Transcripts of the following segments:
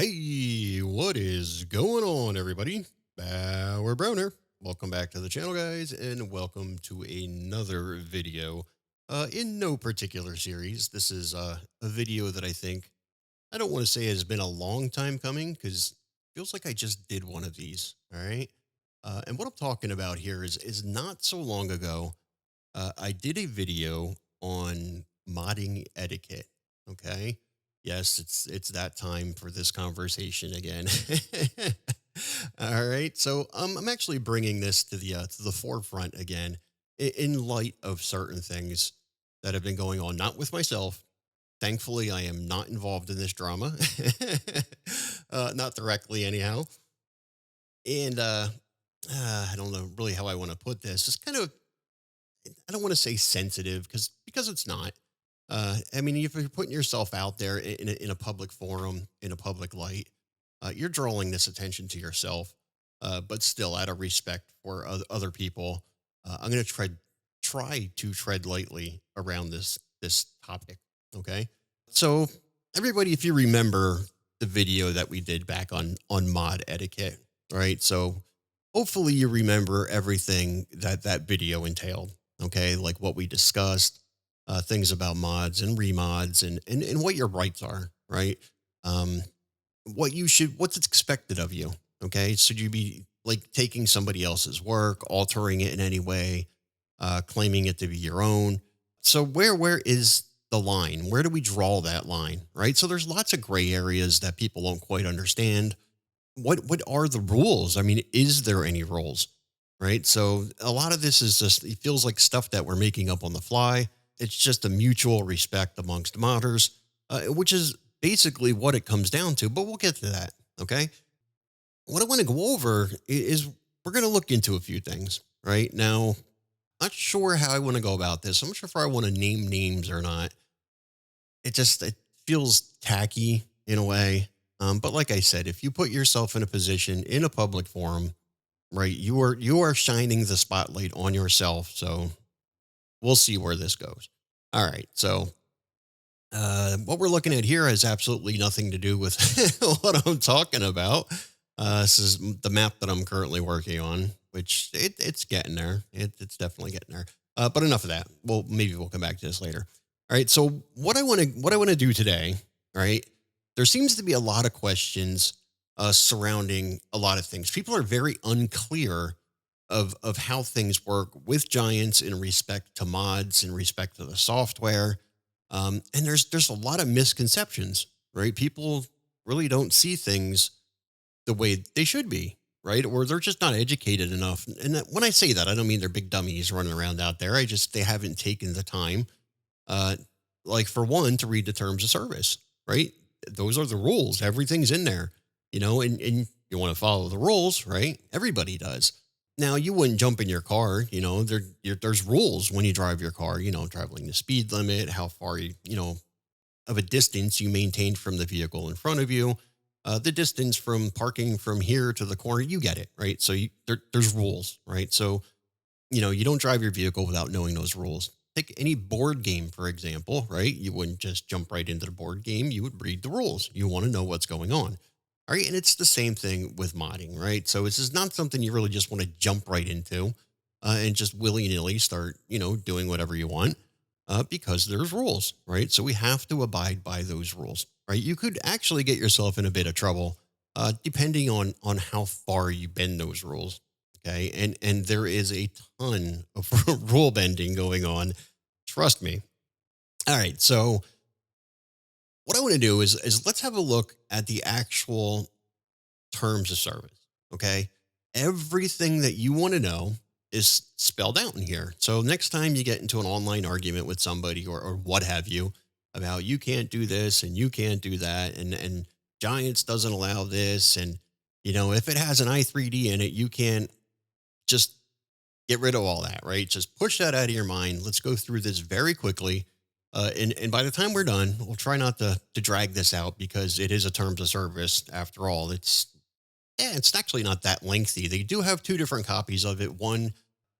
Hey, what is going on, everybody? Bauer Browner. Welcome back to the channel, guys, and welcome to another video. In no particular series, this is a video that I don't want to say has been a long time coming because feels like I just did one of these. All right, and what I'm talking about here is not so long ago. I did a video on modding etiquette. Okay. Yes, it's that time for this conversation again. All right. So I'm actually bringing this to the forefront again in light of certain things that have been going on, not with myself. Thankfully, I am not involved in this drama, not directly, anyhow. And I don't know really how I want to put this. It's kind of I don't want to say sensitive because it's not. I mean, if you're putting yourself out there in a public forum, in a public light, you're drawing this attention to yourself. But still, out of respect for other people, I'm going to try to tread lightly around this topic. Okay, so everybody, if you remember the video that we did back on mod etiquette, right? So hopefully you remember everything that that video entailed. Okay, like what we discussed, things about mods and remods, and what your rights are, right? Um, what's expected of you. Okay, should you be like taking somebody else's work, altering it in any way, claiming it to be your own? So where is the line? Where do we draw that line, right? So there's lots of gray areas that people don't quite understand. What are the rules? I mean, is there any rules? Right? So a lot of this is just it feels like stuff that we're making up on the fly. It's just a mutual respect amongst modders, which is basically what it comes down to. But we'll get to that. Okay. What I want to go over is we're going to look into a few things right now. Not sure how I want to go about this. I'm not sure if I want to name names or not. It feels tacky in a way. But like I said, if you put yourself in a position in a public forum, right, you are shining the spotlight on yourself. So we'll see where this goes. All right. So what we're looking at here has absolutely nothing to do with what I'm talking about. This is the map that I'm currently working on, which it's getting there. It's definitely getting there. But enough of that. Well, maybe we'll come back to this later. All right. So what I want to do today, right? There seems to be a lot of questions surrounding a lot of things. People are very unclear of how things work with giants in respect to mods, in respect to the software, and there's a lot of misconceptions, right? People really don't see things the way they should be, right? Or they're just not educated enough. And when I say that, I don't mean they're big dummies running around out there. I just they haven't taken the time, uh, like for one, to read the terms of service, right? Those are the rules. Everything's in there, and you want to follow the rules, right? Everybody does. Now, you wouldn't jump in your car, there's rules when you drive your car, traveling the speed limit, how far of a distance you maintain from the vehicle in front of you, the distance from parking from here to the corner, you get it, right? So there's rules, right? So, you don't drive your vehicle without knowing those rules. Take any board game, for example, right? You wouldn't just jump right into the board game. You would read the rules. You want to know what's going on. All right. And it's the same thing with modding, right? So this is not something you really just want to jump right into and just willy nilly start, doing whatever you want because there's rules, right? So we have to abide by those rules, right? You could actually get yourself in a bit of trouble depending on how far you bend those rules. Okay. And there is a ton of rule bending going on. Trust me. All right. So what I want to do is let's have a look at the actual terms of service. Okay. Everything that you want to know is spelled out in here. So next time you get into an online argument with somebody or what have you about you can't do this and you can't do that and Giants doesn't allow this and if it has an i3D in it, you can't just get rid of all that, right? Just push that out of your mind. Let's go through this very quickly. And by the time we're done, we'll try not to drag this out because it is a terms of service after all. It's actually not that lengthy. They do have two different copies of it. One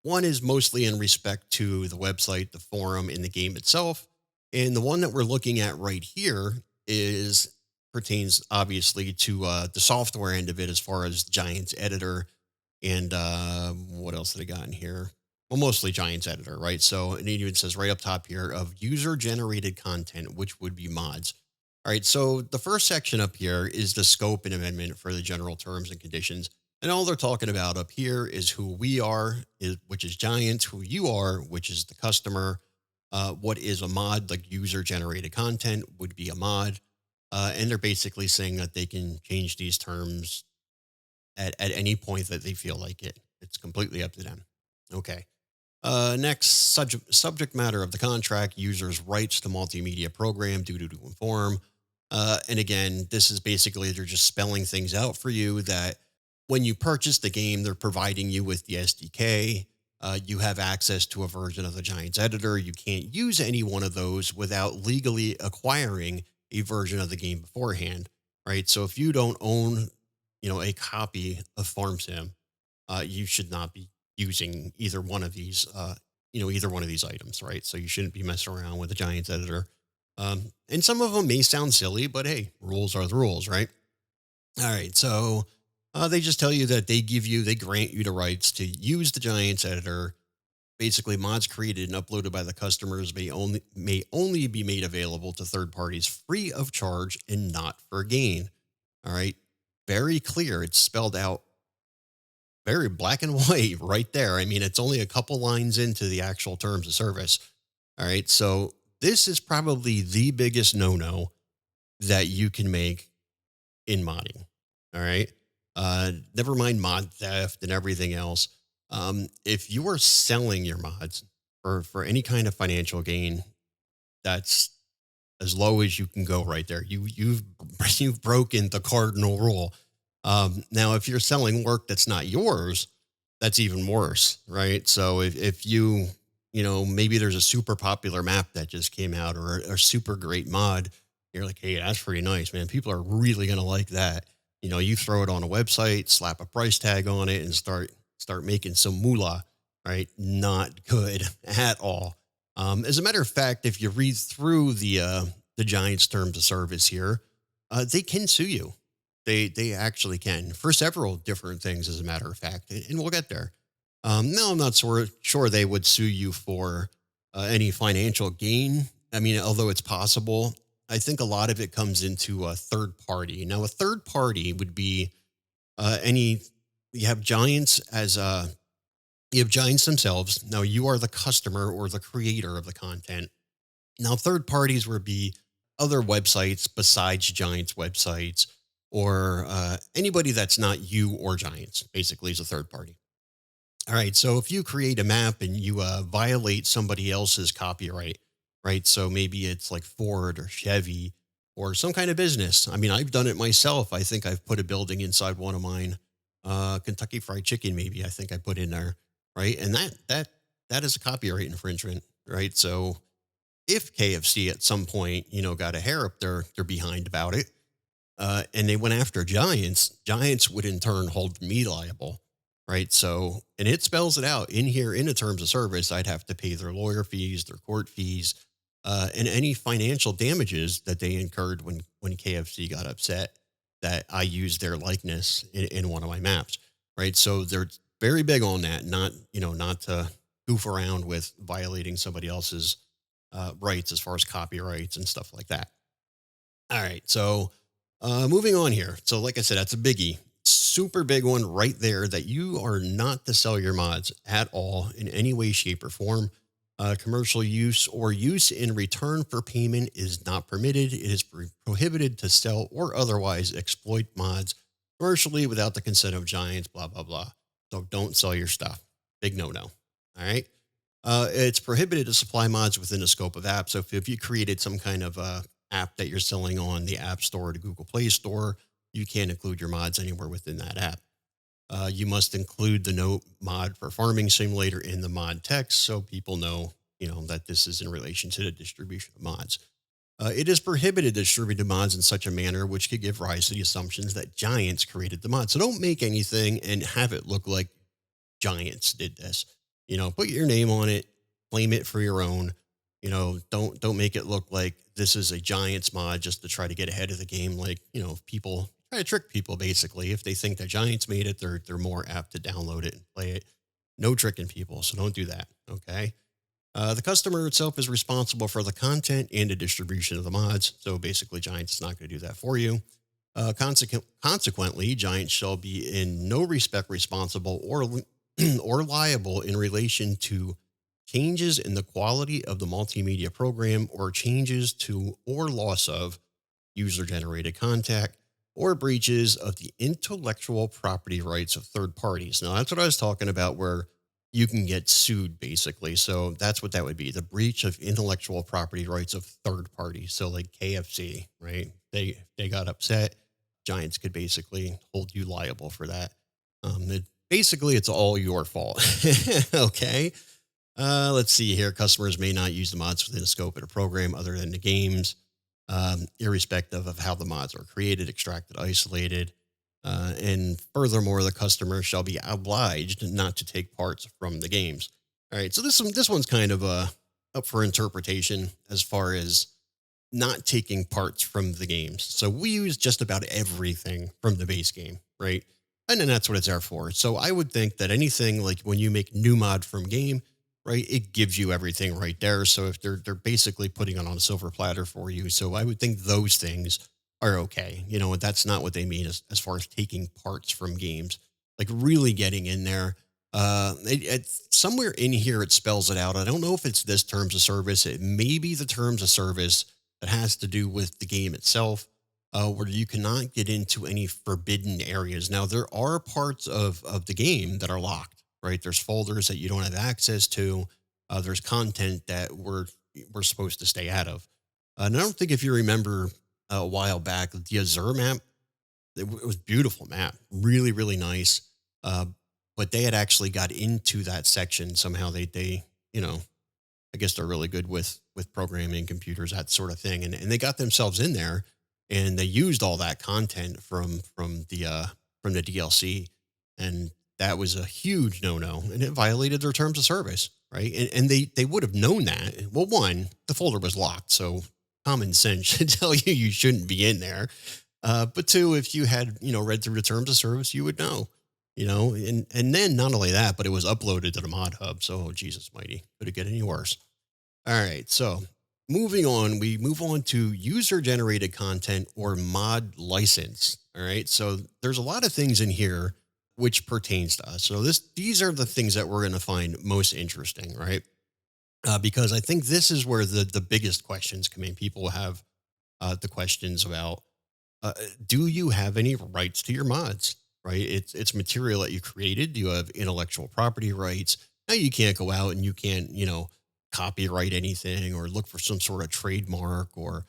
is mostly in respect to the website, the forum, and the game itself. And the one that we're looking at right here is pertains obviously to the software end of it, as far as Giants Editor and what else did I got in here? Well, mostly Giants Editor, right? So, and it even says right up top here of user generated content, which would be mods. All right. So the first section up here is the scope and amendment for the general terms and conditions. And all they're talking about up here is who we are, which is Giants, who you are, which is the customer. What is a mod? Like user generated content would be a mod. And they're basically saying that they can change these terms at any point that they feel like it. It's completely up to them. Okay. Next, subject matter of the contract: users' rights to multimedia program due to inform. And again, this is basically they're just spelling things out for you that when you purchase the game, they're providing you with the SDK. You have access to a version of the Giants editor. You can't use any one of those without legally acquiring a version of the game beforehand, right? So if you don't own, a copy of Farm Sim, you should not be using either one of these items, right? So you shouldn't be messing around with the Giants editor. And some of them may sound silly, but hey, rules are the rules, right? All right. So they just tell you that they grant you the rights to use the Giants editor. Basically, mods created and uploaded by the customers may only be made available to third parties free of charge and not for gain. All right. Very clear. It's spelled out very black and white right there. I mean, it's only a couple lines into the actual terms of service. All right. So this is probably the biggest no-no that you can make in modding. All right. Never mind mod theft and everything else. If you are selling your mods for any kind of financial gain, that's as low as you can go right there. You've broken the cardinal rule. Now, if you're selling work that's not yours, that's even worse, right? So if maybe there's a super popular map that just came out, or a super great mod, you're like, hey, that's pretty nice, man. People are really gonna like that. You throw it on a website, slap a price tag on it, and start making some moolah, right? Not good at all. As a matter of fact, if you read through the Giants terms of service here, they can sue you. They actually can for several different things, as a matter of fact, and we'll get there. No, I'm not sure they would sue you for any financial gain. I mean, although it's possible, I think a lot of it comes into a third party. Now, a third party would be any you have Giants as you have Giants themselves. Now, you are the customer or the creator of the content. Now, third parties would be other websites besides Giants websites, or anybody that's not you or Giants, basically, is a third party. All right. So if you create a map and you violate somebody else's copyright, right? So maybe it's like Ford or Chevy or some kind of business. I mean, I've done it myself. I think I've put a building inside one of mine, Kentucky Fried Chicken, maybe I think I put in there, right? And that is a copyright infringement, right? So if KFC at some point, got a hair up their behind about it, and they went after Giants, Giants would in turn hold me liable, right? So, and it spells it out in here in the terms of service. I'd have to pay their lawyer fees, their court fees, and any financial damages that they incurred when KFC got upset that I used their likeness in one of my maps, right? So they're very big on that, not to goof around with violating somebody else's rights as far as copyrights and stuff like that. All right, so moving on here. So, like I said, that's a biggie. Super big one right there, that you are not to sell your mods at all in any way, shape, or form. Commercial use or use in return for payment is not permitted. It is prohibited to sell or otherwise exploit mods commercially without the consent of Giants, blah, blah, blah. So don't sell your stuff. Big no-no. All right. It's prohibited to supply mods within the scope of apps. So if you created some kind of app that you're selling on the App Store or the Google Play Store, you can't include your mods anywhere within that app. You must include the note mod for farming simulator in the mod text so people know, that this is in relation to the distribution of mods. It is prohibited to distribute the mods in such a manner which could give rise to the assumptions that Giants created the mod. So don't make anything and have it look like Giants did this. Put your name on it, claim it for your own. Don't make it look like this is a Giants mod just to try to get ahead of the game. Like, people try to trick people basically. If they think that Giants made it, they're more apt to download it and play it. No tricking people, so don't do that. Okay. The customer itself is responsible for the content and the distribution of the mods. So basically, Giants is not going to do that for you. Consequently, Giants shall be in no respect responsible or liable in relation to changes in the quality of the multimedia program or changes to or loss of user generated content or breaches of the intellectual property rights of third parties. Now, that's what I was talking about, where you can get sued basically. So that's what that would be, the breach of intellectual property rights of third parties. So, like KFC, right? They got upset. Giants could basically hold you liable for that. Basically, it's all your fault. Okay. Let's see here. Customers may not use the mods within the scope of the program other than the games, irrespective of how the mods are created, extracted, isolated. And furthermore, the customer shall be obliged not to take parts from the games. All right. So this one's kind of up for interpretation as far as not taking parts from the games. So we use just about everything from the base game, right? And then that's what it's there for. So I would think that anything like when you make new mod from game, right, it gives you everything right there. So if they're basically putting it on a silver platter for you, so I would think those things are okay. That's not what they mean as far as taking parts from games, like really getting in there. Somewhere in here it spells it out. I don't know if it's this terms of service. It may be the terms of service that has to do with the game itself, where you cannot get into any forbidden areas. Now, there are parts of the game that are locked, right? There's folders that you don't have access to. There's content that we're supposed to stay out of. And I don't think, if you remember a while back, the Azure map, it was beautiful map, really, really nice. But they had actually got into that section somehow. They I guess they're really good with programming computers, that sort of thing. And they got themselves in there and they used all that content from the DLC. And that was a huge no-no, and it violated their terms of service, right? And they would have known that. Well, one, the folder was locked, so common sense should tell you shouldn't be in there. But two, if you had, read through the terms of service, you would know, and then not only that, but it was uploaded to the mod hub. So, Jesus mighty, could it get any worse? All right. So moving on, we move on to user generated content or mod license. All right. So there's a lot of things in here which pertains to us. So these are the things that we're going to find most interesting, right? Because I think this is where the biggest questions come in. People have the questions about, do you have any rights to your mods? Right? It's material that you created. Do you have intellectual property rights? Now you can't go out and you can't, copyright anything or look for some sort of trademark or,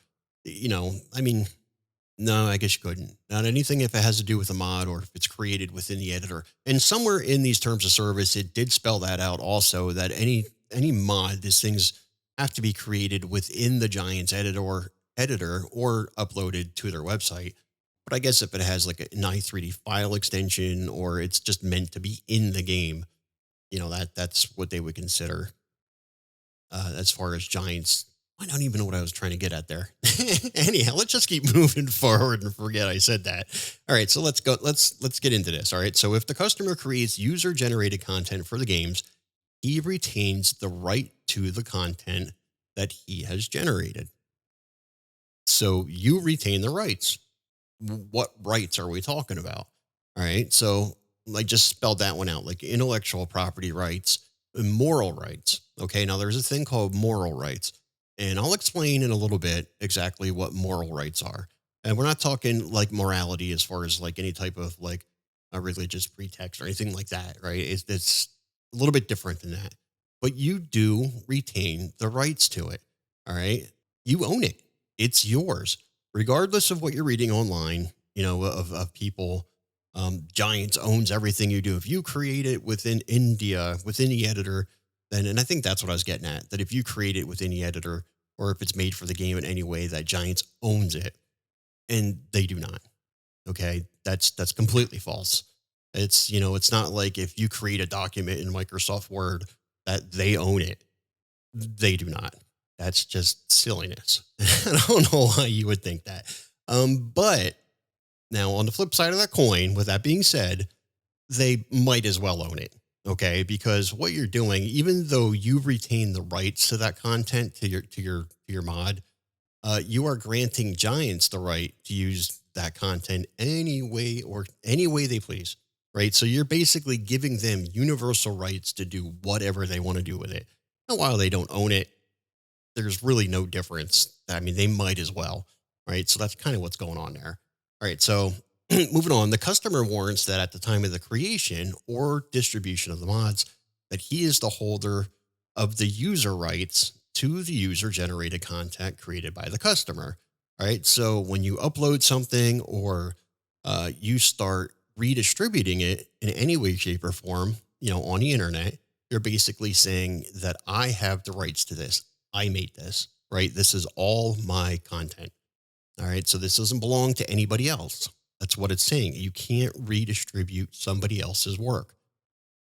I mean, no, I guess you couldn't. Not anything if it has to do with a mod or if it's created within the editor. And somewhere in these terms of service, it did spell that out also, that any mod, these things have to be created within the Giants editor or uploaded to their website. But I guess if it has like an i3D file extension or it's just meant to be in the game, that's what they would consider as far as Giants. I don't even know what I was trying to get at there. Anyhow, let's just keep moving forward and forget I said that. All right, so let's go. Let's get into this. All right, so if the customer creates user-generated content for the games, he retains the right to the content that he has generated. So you retain the rights. What rights are we talking about? All right, so I just spelled that one out, like intellectual property rights and moral rights. Okay, now there's a thing called moral rights. And I'll explain in a little bit exactly what moral rights are. And we're not talking like morality as far as like any type of like a religious pretext or anything like that, right? It's a little bit different than that. But you do retain the rights to it. All right. You own it. It's yours, regardless of what you're reading online, of people. Giants owns everything you do. If you create it within the editor, then, and I think that's what I was getting at, that if you create it within the editor or if it's made for the game in any way, that Giants owns it, and they do not. Okay. That's completely false. It's not like if you create a document in Microsoft Word that they own it. They do not. That's just silliness. I don't know why you would think that. But now on the flip side of that coin, with that being said, they might as well own it. Okay. Because what you're doing, even though you retain the rights to that content, to your mod, you are granting giants the right to use that content any way they please. Right. So you're basically giving them universal rights to do whatever they want to do with it. And while they don't own it, there's really no difference. I mean, they might as well, right? So that's kind of what's going on there. All right. So moving on, the customer warrants that at the time of the creation or distribution of the mods, that he is the holder of the user rights to the user generated content created by the customer. All right. So when you upload something or you start redistributing it in any way, shape, or form, on the internet, you're basically saying that I have the rights to this. I made this, right? This is all my content. All right. So this doesn't belong to anybody else. That's what it's saying. You can't redistribute somebody else's work.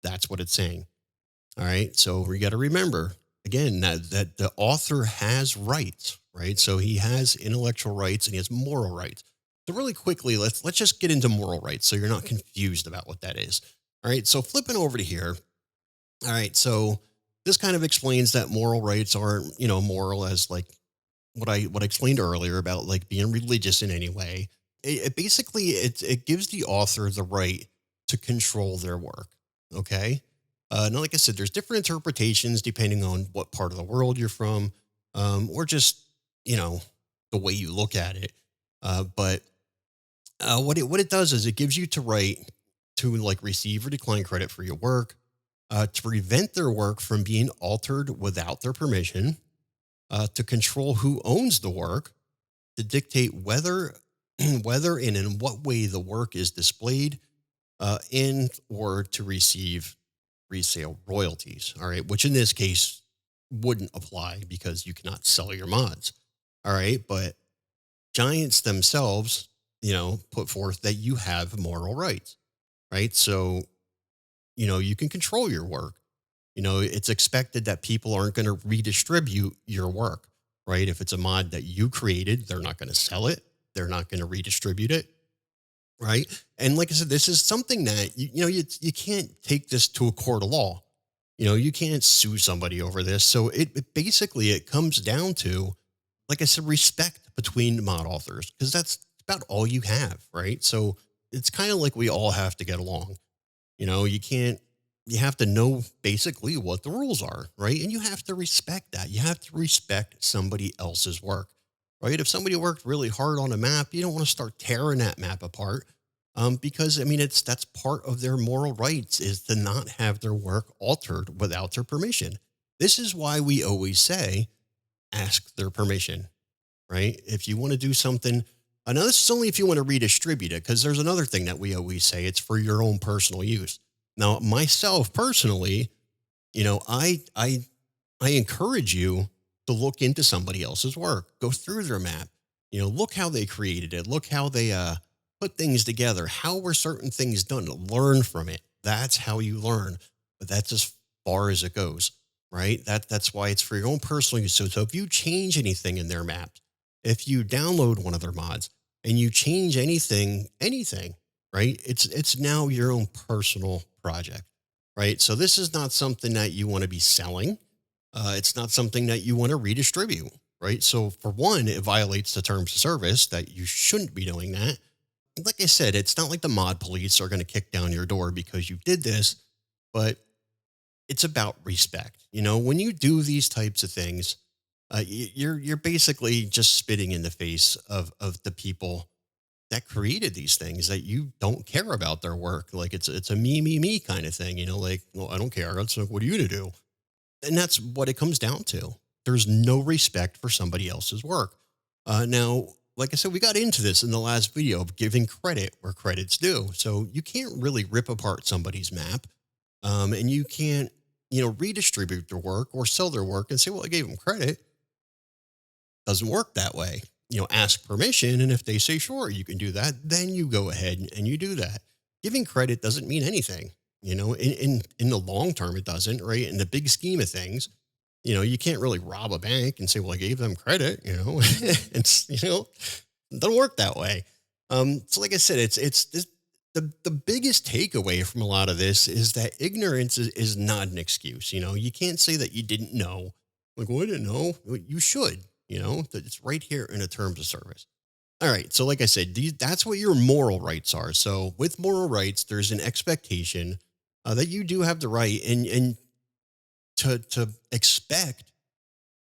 That's what it's saying. All right. So we got to remember again that the author has rights, right? So he has intellectual rights and he has moral rights. So really quickly, let's just get into moral rights so you're not confused about what that is. All right. So flipping over to here. All right. So this kind of explains that moral rights aren't, moral as like what I explained earlier about like being religious in any way. It basically it gives the author the right to control their work. Okay. Now, like I said, there's different interpretations depending on what part of the world you're from, or just you know the way you look at it. But what it does is it gives you to right to like receive or decline credit for your work, to prevent their work from being altered without their permission, to control who owns the work, to dictate whether whether and in what way the work is displayed, in or to receive resale royalties. All right, which in this case wouldn't apply because you cannot sell your mods. All right, but giants themselves, put forth that you have moral rights, right? So, you can control your work. It's expected that people aren't going to redistribute your work, right? If it's a mod that you created, they're not going to sell it. They're not going to redistribute it, right? And like I said, this is something that you can't take this to a court of law. You can't sue somebody over this. So it basically it comes down to, like I said, respect between mod authors because that's about all you have, right? So it's kind of like we all have to get along. You can't, you have to know basically what the rules are, right? And you have to respect that. You have to respect somebody else's work, right? If somebody worked really hard on a map, you don't want to start tearing that map apart. Because I mean, that's part of their moral rights is to not have their work altered without their permission. This is why we always say, ask their permission, right? If you want to do something, I know this is only if you want to redistribute it, because there's another thing that we always say it's for your own personal use. Now, myself personally, I encourage you to look into somebody else's work, go through their map, look how they created it, look how they put things together, how were certain things done, learn from it. That's how you learn, but that's as far as it goes, right? That's why it's for your own personal use. So if you change anything in their maps, if you download one of their mods and you change anything, right? It's now your own personal project, right? So this is not something that you want to be selling. It's not something that you want to redistribute, right? So for one, it violates the terms of service that you shouldn't be doing that. Like I said, it's not like the mod police are going to kick down your door because you did this, but it's about respect. When you do these types of things, you're basically just spitting in the face of the people that created these things that you don't care about their work. Like it's a me kind of thing. Like, well, I don't care. It's like, what are you to do? And that's what it comes down to. There's no respect for somebody else's work. Now, like I said, we got into this in the last video of giving credit where credit's due. So you can't really rip apart somebody's map, and you can't, redistribute their work or sell their work and say, well, I gave them credit. Doesn't work that way. Ask permission. And if they say, sure, you can do that, then you go ahead and you do that. Giving credit doesn't mean anything, in the long term, it doesn't, right? In the big scheme of things, you can't really rob a bank and say, well, I gave them credit, it's, it doesn't work that way. So like I said, it's this, the biggest takeaway from a lot of this is that ignorance is not an excuse. You can't say that you didn't know. Like, well, I didn't know. Well, you should, that it's right here in the terms of service. All right. So, like I said, that's what your moral rights are. So, with moral rights, there's an expectation that you do have the right and to expect,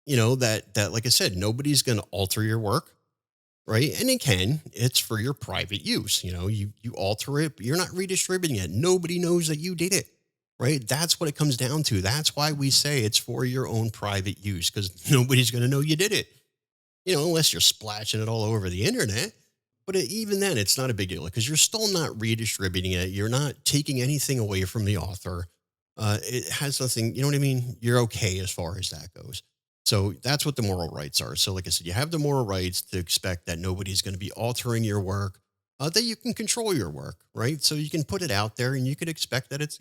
that like I said, nobody's going to alter your work, right? And it can. It's for your private use. You alter it, but you're not redistributing it. Nobody knows that you did it. Right. That's what it comes down to. That's why we say it's for your own private use because nobody's going to know you did it, unless you're splashing it all over the internet. But even then, it's not a big deal because you're still not redistributing it. You're not taking anything away from the author. It has nothing, you know what I mean? You're okay as far as that goes. So that's what the moral rights are. So, like I said, you have the moral rights to expect that nobody's going to be altering your work, that you can control your work, right? So you can put it out there and you can expect that it's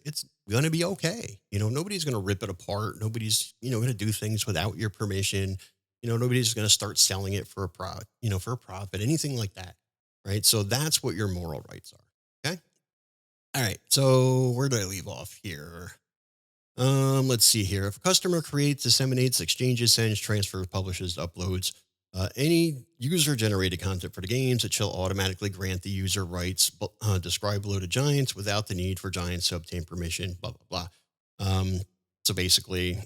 going to be okay. Nobody's going to rip it apart. Nobody's, going to do things without your permission. Nobody's going to start selling it for a for a profit, anything like that. Right. So that's what your moral rights are. Okay. All right. So where did I leave off here? Let's see here. If a customer creates, disseminates, exchanges, sends, transfers, publishes, uploads any user-generated content for the games, it shall automatically grant the user rights described below to Giants without the need for Giants to obtain permission. Blah blah blah. So basically,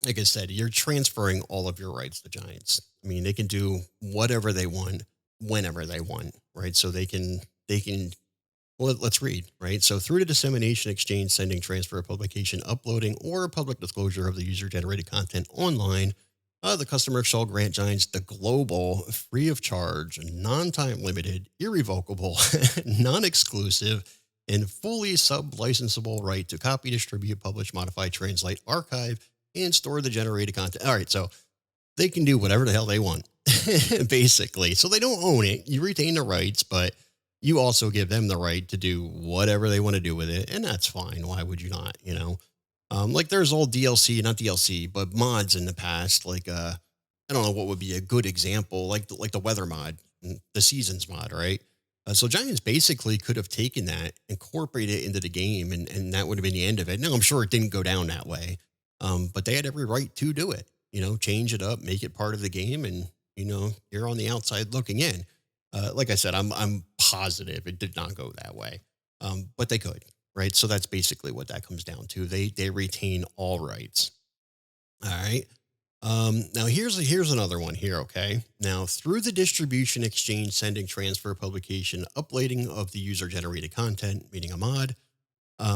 like I said, you're transferring all of your rights to Giants. I mean, they can do whatever they want, whenever they want, right? So they can well, let's read, right? So, through the dissemination, exchange, sending, transfer, publication, uploading, or public disclosure of the user generated content online, the customer shall grant Giants the global, free of charge, non time limited, irrevocable, non exclusive, and fully sub licensable right to copy, distribute, publish, modify, translate, archive, and store the generated content. All right. So, they can do whatever the hell they want, basically. So, they don't own it. You retain the rights, but you also give them the right to do whatever they want to do with it. And that's fine. Why would you not? Like there's old DLC, not DLC, but mods in the past. Like, I don't know what would be a good example, like the weather mod, the seasons mod, right? So Giants basically could have taken that, incorporated it into the game, and that would have been the end of it. Now, I'm sure it didn't go down that way. But they had every right to do it, change it up, make it part of the game. And, you're on the outside looking in. Like I said, I'm positive it did not go that way, but they could, right? So that's basically what that comes down to. They retain all rights. All right. Now here's another one here. Okay. Now through the distribution, exchange, sending, transfer, publication, uploading of the user generated content, meaning a mod,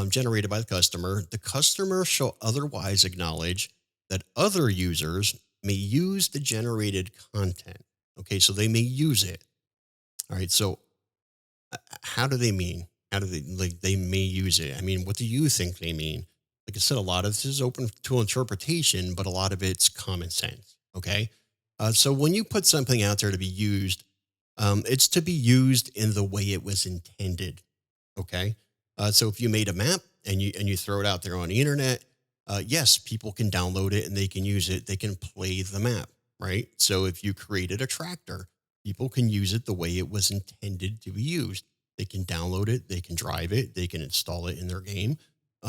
generated by the customer shall otherwise acknowledge that other users may use the generated content. Okay. So they may use it. All right. So how do they mean? How do they may use it? I mean, what do you think they mean? Like I said, a lot of this is open to interpretation, but a lot of it's common sense. Okay. So when you put something out there to be used, it's to be used in the way it was intended. Okay. So if you made a map and you throw it out there on the internet, yes, people can download it and they can use it. They can play the map, right? So if you created a tractor, people can use it the way it was intended to be used. They can download it, they can drive it, they can install it in their game.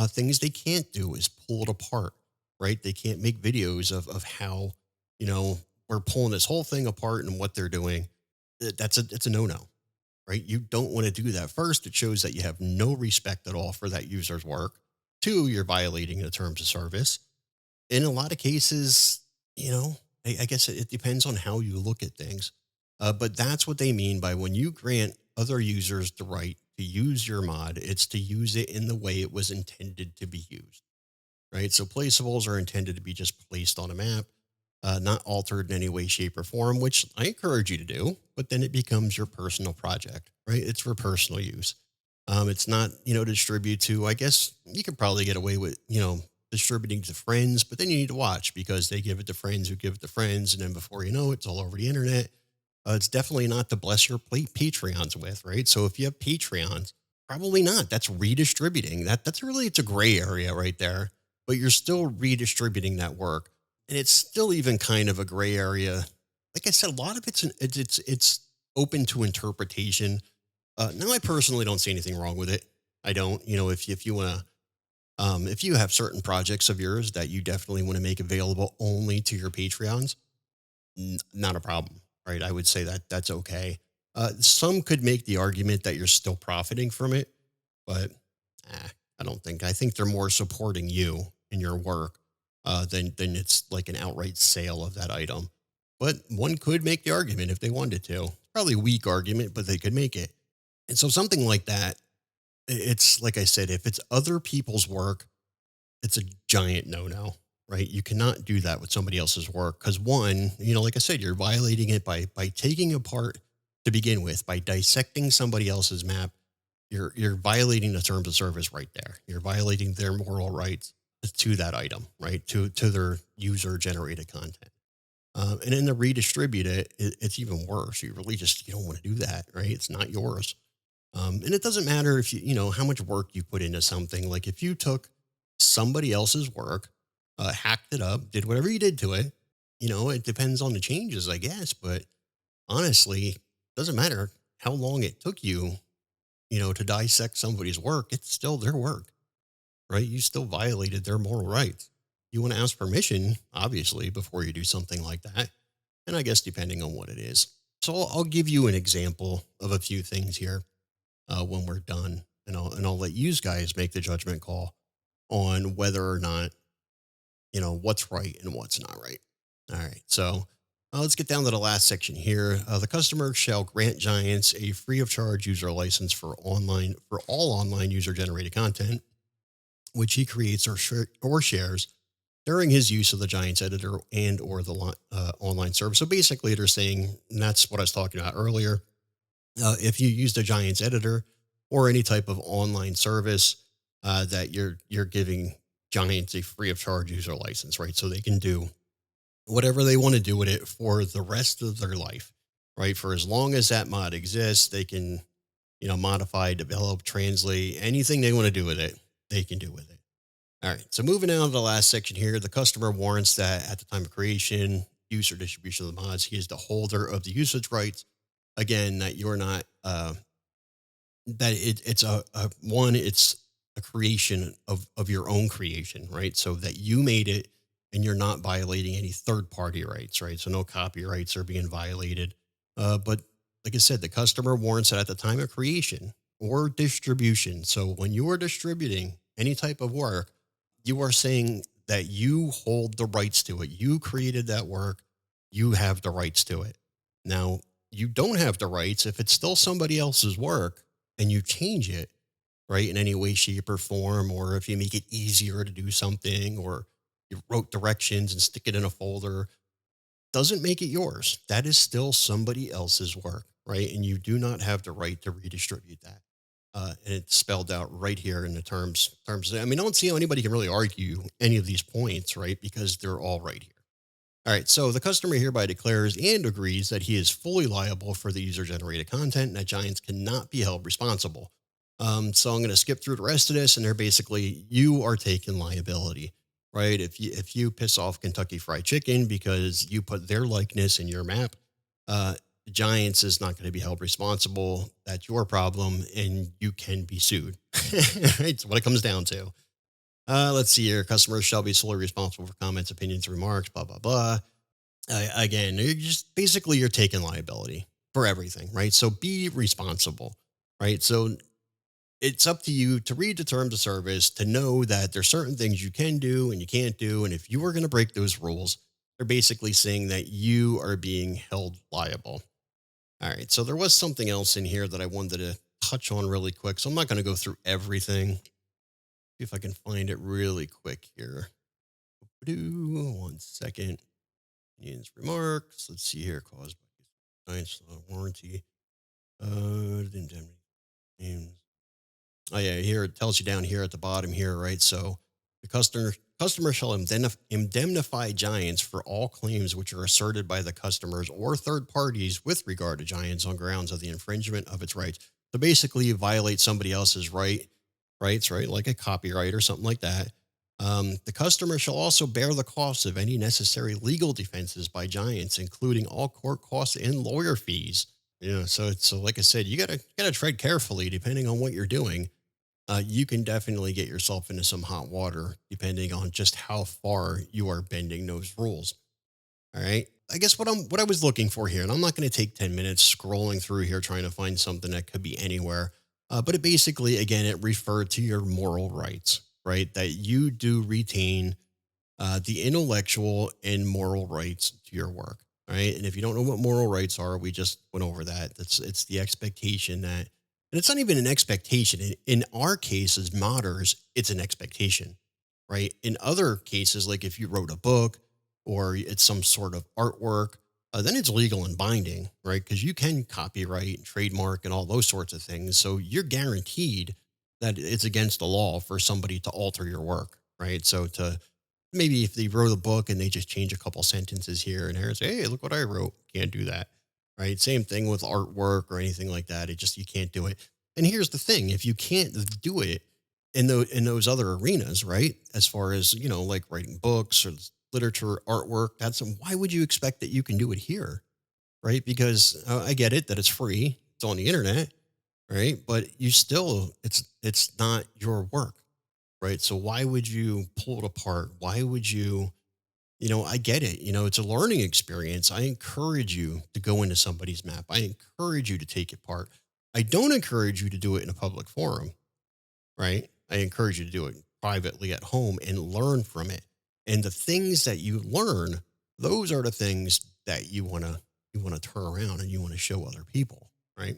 Things they can't do is pull it apart, right? They can't make videos of how, we're pulling this whole thing apart and what they're doing. It's a no-no, right? You don't want to do that. First, it shows that you have no respect at all for that user's work. Two, you're violating the terms of service. In a lot of cases, I guess it depends on how you look at things. But that's what they mean by when you grant other users the right to use your mod, it's to use it in the way it was intended to be used, right? So placeables are intended to be just placed on a map, not altered in any way, shape, or form, which I encourage you to do, but then it becomes your personal project, right? It's for personal use. It's not, to distribute to, I guess you could probably get away with, distributing to friends, but then you need to watch because they give it to friends who give it to friends. And then before you know it, it's all over the internet. It's definitely not to bless your Patreons with, right? So if you have Patreons, probably not. That's redistributing. It's a gray area right there, but you're still redistributing that work. and it's still even kind of a gray area. Like I said, a lot of it's open to interpretation. Now, I personally don't see anything wrong with it. I don't. If you want to, if you have certain projects of yours that you definitely want to make available only to your Patreons, not a problem, right? I would say that that's okay. Some could make the argument that you're still profiting from it, but I don't think. I think they're more supporting you in your work than it's like an outright sale of that item. But one could make the argument if they wanted to. Probably a weak argument, but they could make it. And so something like that, it's like I said, if it's other people's work, it's a giant no-no, right? You cannot do that with somebody else's work because one, like I said, you're violating it by taking apart to begin with, by dissecting somebody else's map. You're violating the terms of service right there. You're violating their moral rights to that item, right? To their user generated content. And then to redistribute it's even worse. You don't want to do that, right? It's not yours. And it doesn't matter if how much work you put into something. Like if you took somebody else's work, hacked it up, did whatever you did to it, it depends on the changes, I guess. But honestly, it doesn't matter how long it took you, to dissect somebody's work. It's still their work, right? You still violated their moral rights. You want to ask permission, obviously, before you do something like that. And I guess depending on what it is. So I'll give you an example of a few things here when we're done, and I'll let you guys make the judgment call on whether or not what's right and what's not right. All right, so let's get down to the last section here. The customer shall grant Giants a free of charge user license for all online user generated content, which he creates or shares during his use of the Giants editor and or the online service. So basically, they're saying, and that's what I was talking about earlier. If you use the Giants editor or any type of online service, that you're giving Giants a free of charge user license, right? So they can do whatever they want to do with it for the rest of their life, right? For as long as that mod exists, they can, modify, develop, translate, anything they want to do with it, they can do with it. All right. So moving on to the last section here, the customer warrants that at the time of creation, use, or distribution of the mods, he is the holder of the usage rights. Again, that you're not, it's it's a creation of your own creation, right? So that you made it and you're not violating any third party rights, right? So no copyrights are being violated. But like I said, the customer warrants that at the time of creation or distribution. So when you are distributing any type of work, you are saying that you hold the rights to it. You created that work. You have the rights to it. Now, you don't have the rights if it's still somebody else's work and you change it, right, in any way, shape, or form, or if you make it easier to do something, or you wrote directions and stick it in a folder, doesn't make it yours. That is still somebody else's work, right? And you do not have the right to redistribute that. And it's spelled out right here in the terms. I mean, I don't see how anybody can really argue any of these points, right? Because they're all right here. All right, so the customer hereby declares and agrees that he is fully liable for the user-generated content and that Giants cannot be held responsible. So I'm going to skip through the rest of this, and they're basically, you are taking liability, right? If you piss off Kentucky Fried Chicken because you put their likeness in your map, Giants is not going to be held responsible. That's your problem, and you can be sued. Right? It's what it comes down to. Let's see here. Customers shall be solely responsible for comments, opinions, remarks, blah, blah, blah. Again, you're taking liability for everything, right? So be responsible, right? So it's up to you to read the terms of service, to know that there's certain things you can do and you can't do. And if you are going to break those rules, they're basically saying that you are being held liable. All right. So there was something else in here that I wanted to touch on really quick. So I'm not going to go through everything. See if I can find it really quick here. 1 second. Opinions, remarks. Let's see here. Caused by science warranty. Indemnity claims. Oh yeah, here it tells you down here at the bottom here, right? So the customer shall indemnify Giants for all claims which are asserted by the customers or third parties with regard to Giants on grounds of the infringement of its rights. So basically, you violate somebody else's rights, right? Like a copyright or something like that. The customer shall also bear the costs of any necessary legal defenses by giants, including all court costs and lawyer fees. So like I said, you gotta tread carefully depending on what you're doing. You can definitely get yourself into some hot water depending on just how far you are bending those rules. All right. I guess what I was looking for here, and I'm not going to take 10 minutes scrolling through here trying to find something that could be anywhere. But it basically, again, it referred to your moral rights, right? That you do retain the intellectual and moral rights to your work, right? And if you don't know what moral rights are, we just went over that. It's the expectation that, and it's not even an expectation. In our case, as modders, it's an expectation, right? In other cases, like if you wrote a book or it's some sort of artwork, then it's legal and binding, right? Because you can copyright, and trademark, and all those sorts of things. So you're guaranteed that it's against the law for somebody to alter your work, right? So to maybe if they wrote a book and they just change a couple sentences here and there and say, hey, look what I wrote. Can't do that. Right. Same thing with artwork or anything like that. It just, you can't do it. And here's the thing, if you can't do it in those other arenas, right? As far as, like writing books or literature, artwork, why would you expect that you can do it here? Right. Because I get it that it's free. It's on the internet. Right. But it's not your work, right? So why would you pull it apart? Why would you, I get it. It's a learning experience. I encourage you to go into somebody's map. I encourage you to take it apart. I don't encourage you to do it in a public forum, right? I encourage you to do it privately at home and learn from it. And the things that you learn, those are the things that you want to turn around and you want to show other people, right?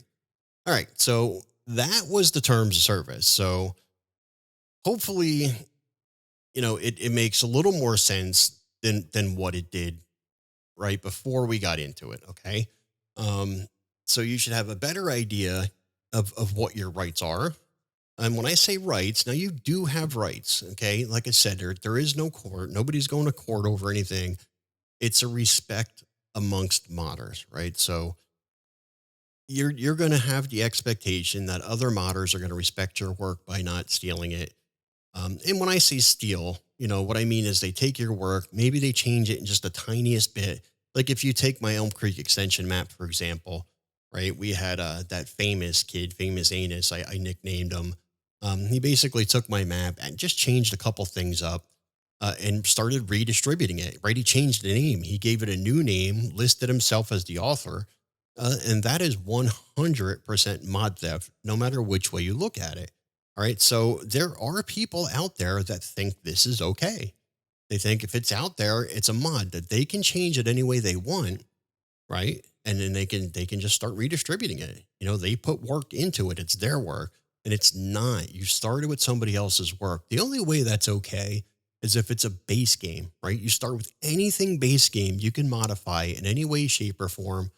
All right. So that was the terms of service. So hopefully, it makes a little more sense than what it did right before we got into it. Okay. Um, so you should have a better idea of what your rights are. And when I say rights, now you do have rights. Okay. Like I said, there is no court. Nobody's going to court over anything. It's a respect amongst modders, right? So you're going to have the expectation that other modders are going to respect your work by not stealing it. And when I say steal, what I mean is they take your work, maybe they change it in just the tiniest bit. Like if you take my Elm Creek extension map, for example, right? We had that famous kid, famous Anus, I nicknamed him. He basically took my map and just changed a couple things up and started redistributing it, right? He changed the name. He gave it a new name, listed himself as the author. And that is 100% mod theft, no matter which way you look at it. All right. So there are people out there that think this is okay. They think if it's out there, it's a mod that they can change it any way they want. Right. And then they can just start redistributing it. They put work into it. It's their work and it's not. You started with somebody else's work. The only way that's okay is if it's a base game, right? You start with anything base game you can modify in any way, shape, or form,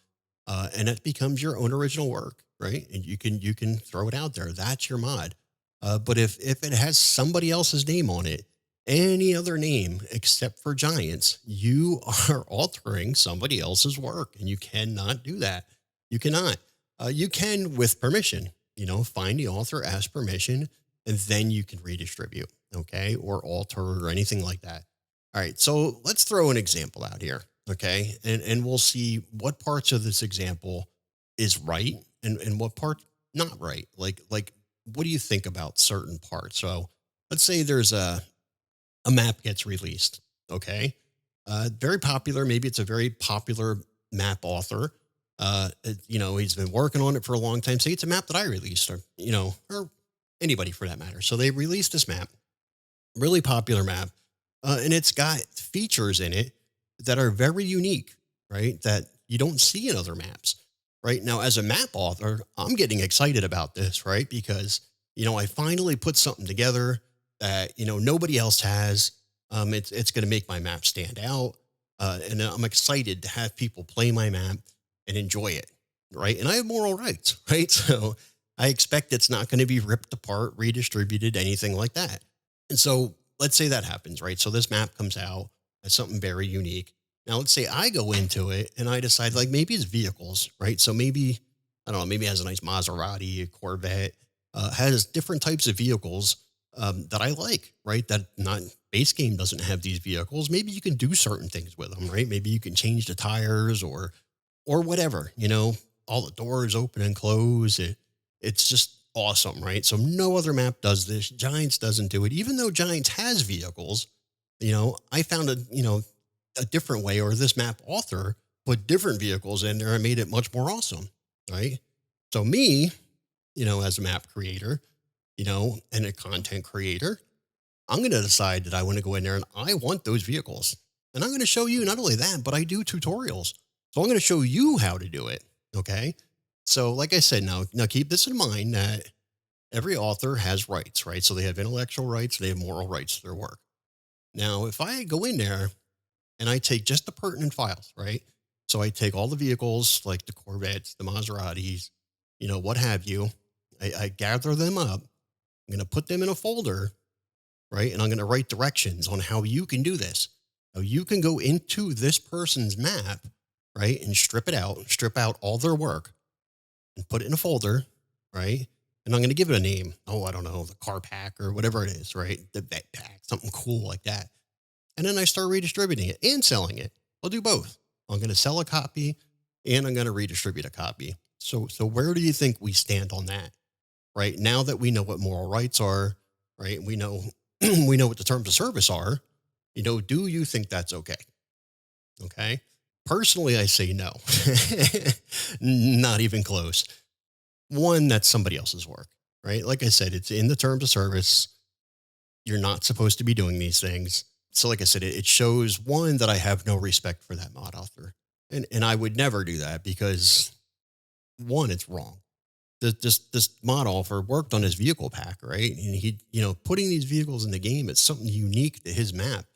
and it becomes your own original work, right? And you can throw it out there. That's your mod. But if it has somebody else's name on it, any other name except for Giants, you are altering somebody else's work, and you cannot do that. You cannot. You can with permission. Find the author, ask permission, and then you can redistribute, okay, or alter or anything like that. All right. So let's throw an example out here. Okay. And we'll see what parts of this example is right and what part not right. Like, what do you think about certain parts? So let's say there's a map gets released. Okay. Very popular. Maybe it's a very popular map author. He's been working on it for a long time. Say it's a map that I released or anybody for that matter. So they released this map, really popular map. And it's got features in it that are very unique, right? That you don't see in other maps, right? Now, as a map author, I'm getting excited about this, right? Because, I finally put something together that, nobody else has. It's going to make my map stand out. And I'm excited to have people play my map and enjoy it, right? And I have moral rights, right? So I expect it's not going to be ripped apart, redistributed, anything like that. And so let's say that happens, right? So this map comes out as something very unique. Now, let's say I go into it and I decide like maybe it's vehicles, right? So maybe, I don't know, maybe it has a nice Maserati, a Corvette, has different types of vehicles that I like, right? That not base game doesn't have these vehicles, maybe you can do certain things with them, right? Maybe you can change the tires or whatever, all the doors open and close. It's just awesome, right? So no other map does this. Giants doesn't do it, even though Giants has vehicles. I found a different way, or this map author put different vehicles in there and made it much more awesome, right? So me, as a map creator, and a content creator, I'm going to decide that I want to go in there and I want those vehicles. And I'm going to show you not only that, but I do tutorials. So I'm going to show you how to do it. Okay. So like I said, now keep this in mind that every author has rights, right? So they have intellectual rights, they have moral rights to their work. Now, if I go in there and I take just the pertinent files, right? So I take all the vehicles like the Corvettes, the Maseratis, what have you. I gather them up. I'm going to put them in a folder, right? And I'm going to write directions on how you can do this. Now you can go into this person's map, right? And strip out all their work and put it in a folder, right? And I'm going to give it a name. Oh, I don't know, the car pack or whatever it is, right? The vet pack, something cool like that. And then I start redistributing it and selling it. I'll do both. I'm going to sell a copy and I'm going to redistribute a copy. So where do you think we stand on that? Right now that we know what moral rights are, right? We know we know what the terms of service are. Do you think that's okay? Okay. Personally, I say no. Not even close. One, that's somebody else's work, right? Like I said, it's in the terms of service. You're not supposed to be doing these things. So like I said, it shows, one, that I have no respect for that mod author. And I would never do that because, one, it's wrong. This mod author worked on his vehicle pack, right? And he, putting these vehicles in the game, it's something unique to his map,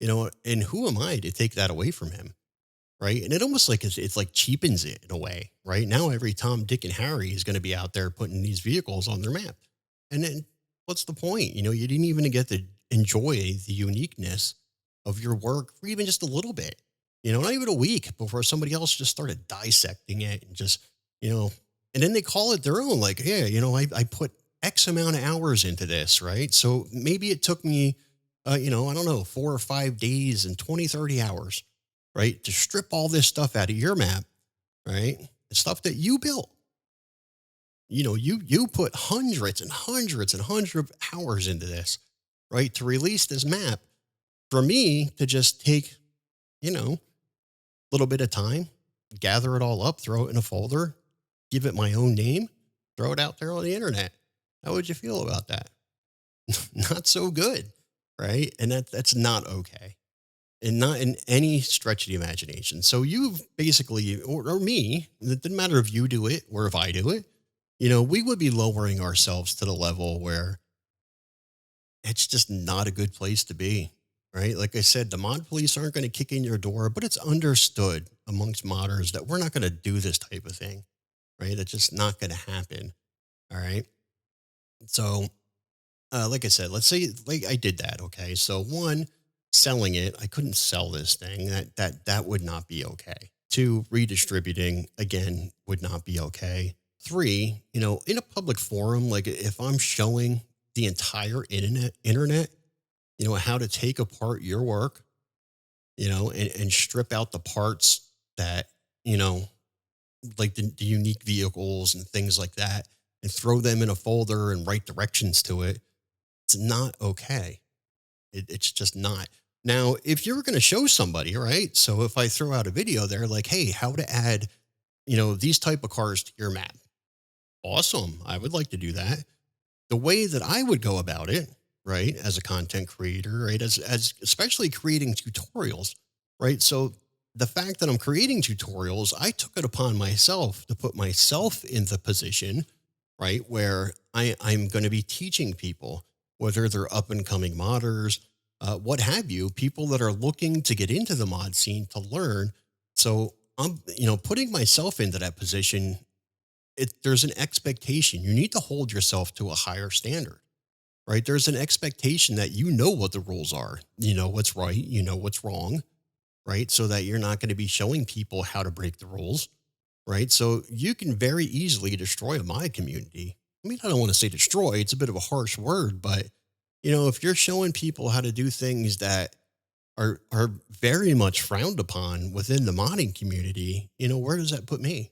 and who am I to take that away from him? Right. And it almost like it's like cheapens it in a way, right? Now every Tom, Dick, and Harry is going to be out there putting these vehicles on their map. And then what's the point? You didn't even get to enjoy the uniqueness of your work for even just a little bit, not even a week before somebody else just started dissecting it and just, and then they call it their own, like, yeah, I put X amount of hours into this, right? So maybe it took me, I don't know, 4 or 5 days and 20, 30 hours, right? To strip all this stuff out of your map, right? The stuff that you built. You put hundreds and hundreds and hundreds of hours into this, right? To release this map for me to just take, a little bit of time, gather it all up, throw it in a folder, give it my own name, throw it out there on the internet. How would you feel about that? Not so good, right? And that's not okay. And not in any stretch of the imagination. So you've basically, or me, it doesn't matter if you do it or if I do it, we would be lowering ourselves to the level where it's just not a good place to be, right? Like I said, the mod police aren't going to kick in your door, but it's understood amongst modders that we're not going to do this type of thing, right? It's just not going to happen. All right. So, like I said, let's say like I did that. Okay. So one, selling it, I couldn't sell this thing. That would not be okay. Two, redistributing again would not be okay. Three, in a public forum, like if I'm showing the entire internet, how to take apart your work, and strip out the parts that, like the unique vehicles and things like that, and throw them in a folder and write directions to it, it's not okay. It's just not. Now, if you're going to show somebody, right? So if I throw out a video there, like, hey, how to add, these type of cars to your map. Awesome. I would like to do that. The way that I would go about it, right, as a content creator, right, as especially creating tutorials, right? So the fact that I'm creating tutorials, I took it upon myself to put myself in the position, right, where I'm going to be teaching people, whether they're up and coming modders, what have you, people that are looking to get into the mod scene to learn. So I'm, putting myself into that position. There's an expectation. You need to hold yourself to a higher standard, right? There's an expectation that what the rules are, what's right, what's wrong, right? So that you're not going to be showing people how to break the rules, right? So you can very easily destroy a mod community. I mean, I don't want to say destroy, it's a bit of a harsh word, but If you're showing people how to do things that are very much frowned upon within the modding community, where does that put me?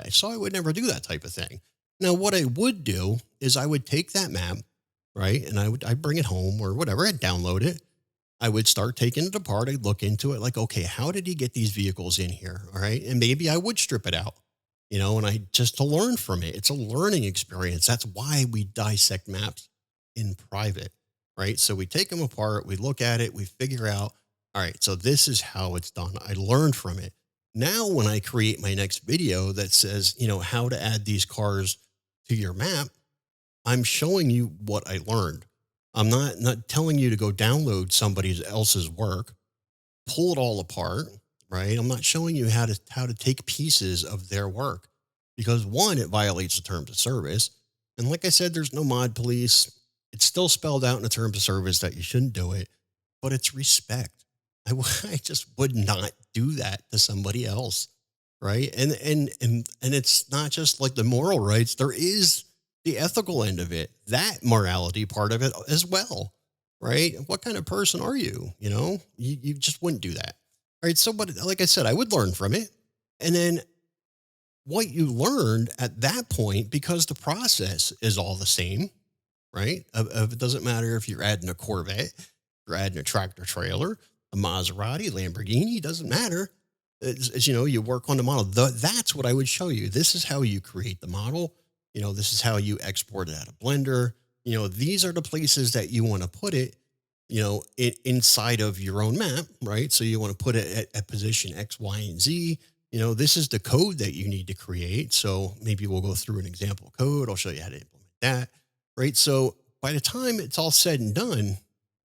So I would never do that type of thing. Now, what I would do is I would take that map, right, and I'd bring it home or whatever, I'd download it. I would start taking it apart. I'd look into it like, okay, how did he get these vehicles in here? All right. And maybe I would strip it out, and I just to learn from it. It's a learning experience. That's why we dissect maps in private, right? So we take them apart, we look at it, we figure out, all right, so this is how it's done. I learned from it. Now, when I create my next video that says, how to add these cars to your map, I'm showing you what I learned. I'm not telling you to go download somebody else's work, pull it all apart, right? I'm not showing you how to take pieces of their work because one, it violates the terms of service. And like I said, there's no mod police. It's still spelled out in the terms of service that you shouldn't do it, but it's respect. I just would not do that to somebody else, right? And it's not just like the moral rights. There is the ethical end of it, that morality part of it as well, right? What kind of person are you? You just wouldn't do that. Right. So, but like I said, I would learn from it. And then what you learned at that point, because the process is all the same, right? It doesn't matter if you're adding a Corvette, you're adding a tractor trailer, a Maserati, Lamborghini, doesn't matter. You work on the model. That's what I would show you. This is how you create the model. This is how you export it out of Blender. These are the places that you want to put it, inside of your own map, right? So you want to put it at position X, Y, and Z. This is the code that you need to create. So maybe we'll go through an example code. I'll show you how to implement that, right? So by the time it's all said and done,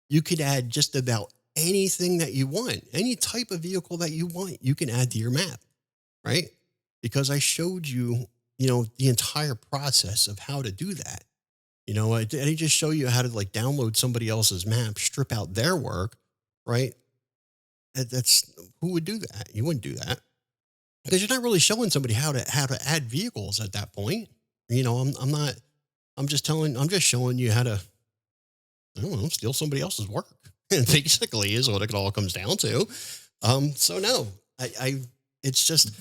you could add just about anything that you want, any type of vehicle that you want, you can add to your map, right? Because I showed you, the entire process of how to do that. I didn't just show you how to like download somebody else's map, strip out their work, right? That's who would do that? You wouldn't do that because you're not really showing somebody how to add vehicles at that point. I'm not. I'm just showing you how to. I don't know, steal somebody else's work. And basically, is what it all comes down to. So no, it's just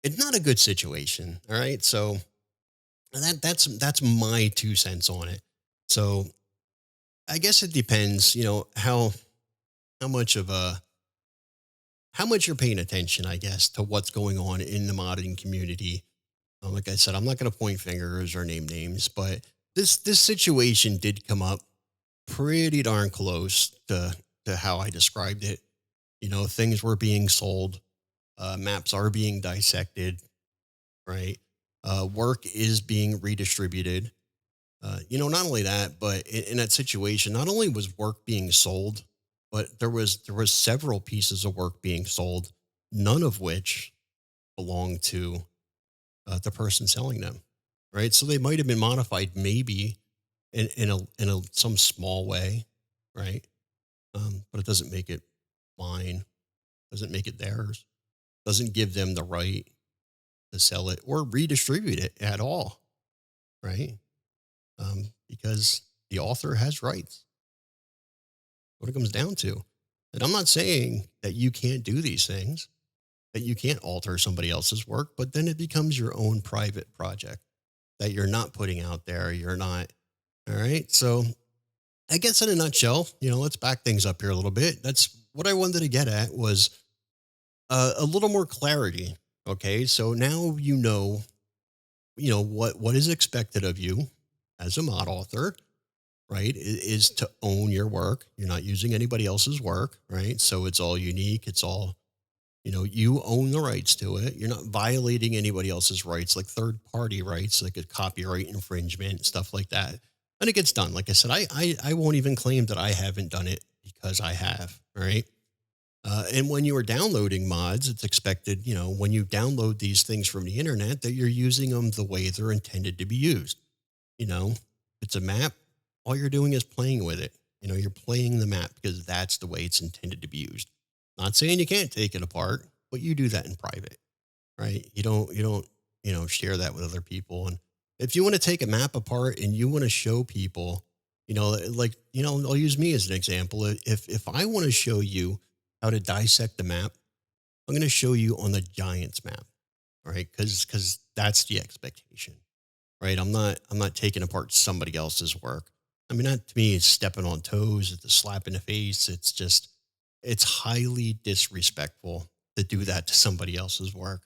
it's not a good situation. All right, so that's my 2 cents on it. So I guess it depends, how much of a how much you're paying attention, I guess, to what's going on in the modding community. Like I said, I'm not going to point fingers or name names, but this situation did come up pretty darn close to how I described it. Things were being sold, maps are being dissected, right? Work is being redistributed. Not only that, but in that situation, not only was work being sold, but there was several pieces of work being sold, none of which belonged to the person selling them, right? So they might have been modified, maybe in some small way, right? But it doesn't make it mine, doesn't make it theirs, doesn't give them the right to sell it or redistribute it at all, right? Because the author has rights. What it comes down to. And I'm not saying that you can't do these things, that you can't alter somebody else's work, but then it becomes your own private project that you're not putting out there. You're not. All right. So I guess in a nutshell, let's back things up here a little bit. That's what I wanted to get at was a little more clarity. Okay. So now what is expected of you as a mod author, right? Is to own your work. You're not using anybody else's work, right? So it's all unique. It's all, you own the rights to it. You're not violating anybody else's rights, like third party rights, like a copyright infringement, stuff like that. And it gets done. Like I said, I won't even claim that I haven't done it because I have, right? And when you are downloading mods, it's expected, when you download these things from the internet, that you're using them the way they're intended to be used. It's a map. All you're doing is playing with it. You're playing the map because that's the way it's intended to be used. Not saying you can't take it apart, but you do that in private, right? You don't share that with other people. And if you want to take a map apart and you want to show people, I'll use me as an example. If I want to show you how to dissect the map, I'm going to show you on the Giants map, right? Because that's the expectation, right? I'm not taking apart somebody else's work. I mean, that to me is stepping on toes. It's a slap in the face. It's highly disrespectful to do that to somebody else's work.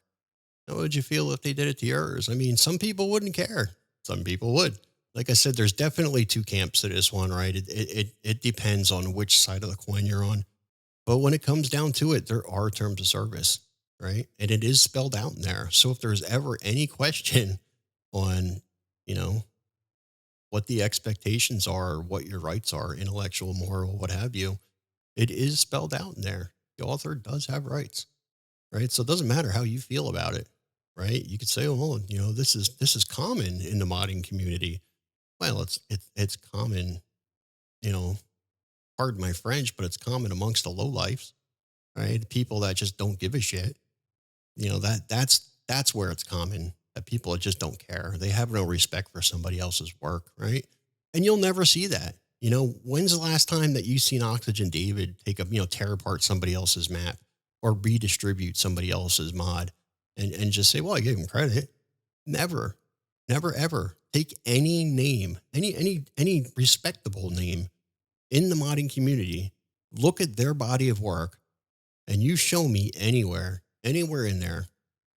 How would you feel if they did it to yours? I mean, some people wouldn't care. Some people would. Like I said, there's definitely two camps to this one, right? It depends on which side of the coin you're on. But when it comes down to it, there are terms of service, right? And it is spelled out in there. So if there's ever any question on, you know, what the expectations are, what your rights are, intellectual, moral, what have you, it is spelled out in there. The author does have rights, right? So it doesn't matter how you feel about it, right? You could say, "Oh, this is common in the modding community." Well, it's common, you know, pardon my French, but it's common amongst the lowlifes, right? People that just don't give a shit. That's where it's common, that people that just don't care. They have no respect for somebody else's work, right? And you'll never see that. When's the last time that you seen Oxygen David take tear apart somebody else's map or redistribute somebody else's mod and just say, well, I gave him credit? Never, never, ever. Take any name, any respectable name in the modding community, look at their body of work, and you show me anywhere in there,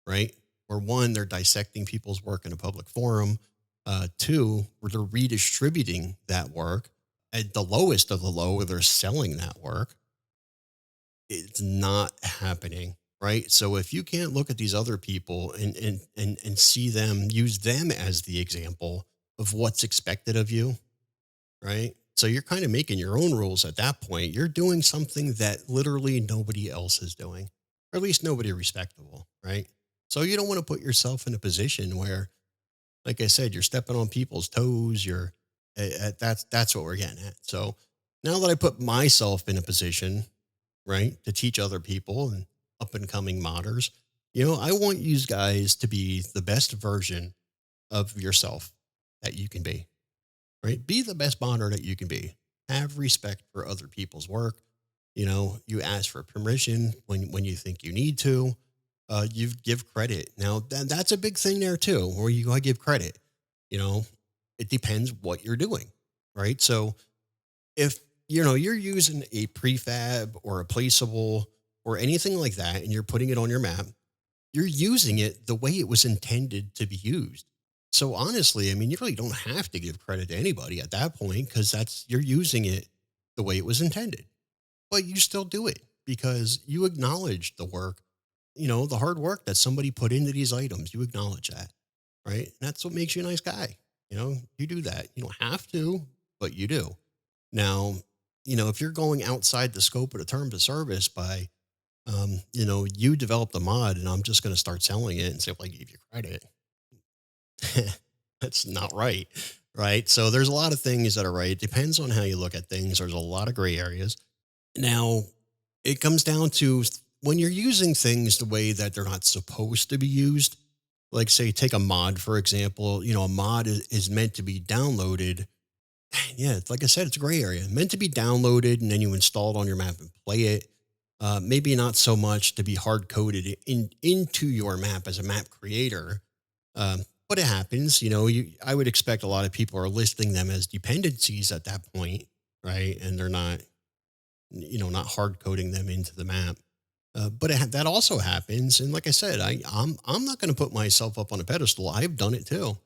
right? Where one, they're dissecting people's work in a public forum. Two, where they're redistributing that work at the lowest of the low, where they're selling that work. It's not happening, right? So if you can't look at these other people and see them, use them as the example of what's expected of you, right? So you're kind of making your own rules at that point. You're doing something that literally nobody else is doing, or at least nobody respectable, right? So you don't want to put yourself in a position where, like I said, you're stepping on people's toes. That's what we're getting at. So now that I put myself in a position, right, to teach other people and up and coming modders, I want you guys to be the best version of yourself that you can be, right? Be the best modder that you can be. Have respect for other people's work. You ask for permission when you think you need to. You give credit. Now, that's a big thing there too, where you gotta give credit. You know, it depends what you're doing, right? So if you're using a prefab or a placeable or anything like that, and you're putting it on your map, you're using it the way it was intended to be used. So honestly, I mean, you really don't have to give credit to anybody at that point, because you're using it the way it was intended. But you still do it because you acknowledge the work, the hard work that somebody put into these items. You acknowledge that, right? And that's what makes you a nice guy. You do that. You don't have to, but you do. Now, if you're going outside the scope of the terms of service by, you developed a mod and I'm just going to start selling it and say, well, I gave you credit. That's not right. Right. So there's a lot of things that are right. It depends on how you look at things. There's a lot of gray areas. Now, it comes down to when you're using things the way that they're not supposed to be used. Like, say, take a mod, for example. A mod is meant to be downloaded. Yeah, like I said, it's a gray area. Meant to be downloaded, and then you install it on your map and play it. Maybe not so much to be hard coded into your map as a map creator. But it happens. I would expect a lot of people are listing them as dependencies at that point, right? And they're not, not hard coding them into the map. But that also happens. And like I said, I'm not going to put myself up on a pedestal. I've done it too.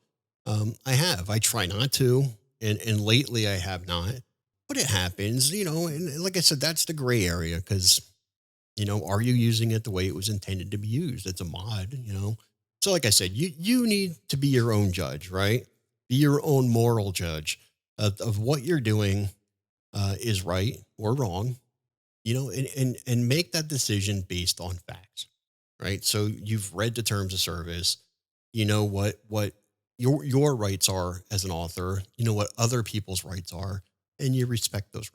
I have. I try not to, and lately I have not. But it happens, and like I said, that's the gray area, because are you using it the way it was intended to be used? It's a mod. So like I said, you need to be your own judge, right? Be your own moral judge of what you're doing is right or wrong, and make that decision based on facts, right? So you've read the terms of service, you know what your rights are as an author, you know what other people's rights are, and you respect those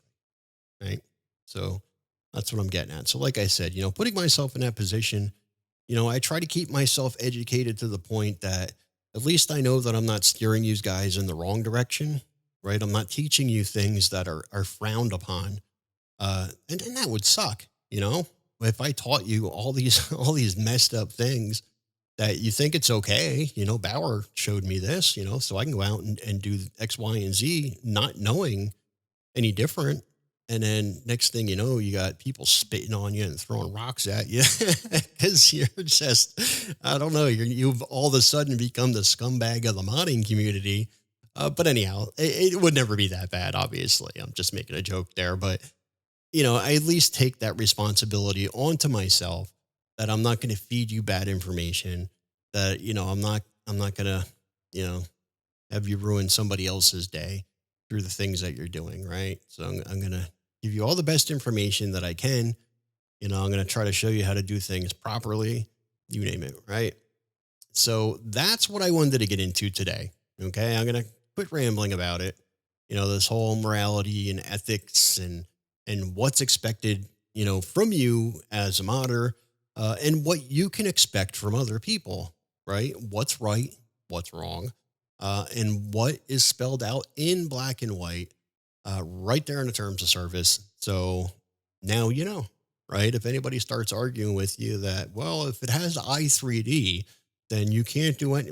rights, right? So that's what I'm getting at. So like I said, putting myself in that position, I try to keep myself educated to the point that at least I know that I'm not steering these guys in the wrong direction, right? I'm not teaching you things that are frowned upon. And that would suck, you know, if I taught you all these, all these messed up things that you think it's okay. Bauer showed me this, so I can go out and do X, Y, and Z, not knowing any different. And then next thing you know, you got people spitting on you and throwing rocks at you because you're just, I don't know, you've all of a sudden become the scumbag of the modding community. But anyhow, it would never be that bad. Obviously, I'm just making a joke there, but I at least take that responsibility onto myself that I'm not going to feed you bad information, that, I'm not going to, you know, have you ruin somebody else's day through the things that you're doing. Right. So I'm going to give you all the best information that I can. I'm going to try to show you how to do things properly, you name it. Right. So that's what I wanted to get into today. Okay. I'm going to quit rambling about it. This whole morality and ethics and what's expected, from you as a modder, and what you can expect from other people, right? What's right, what's wrong, and what is spelled out in black and white, right there in the terms of service. So now right? If anybody starts arguing with you that, well, if it has I3D, then you can't do any.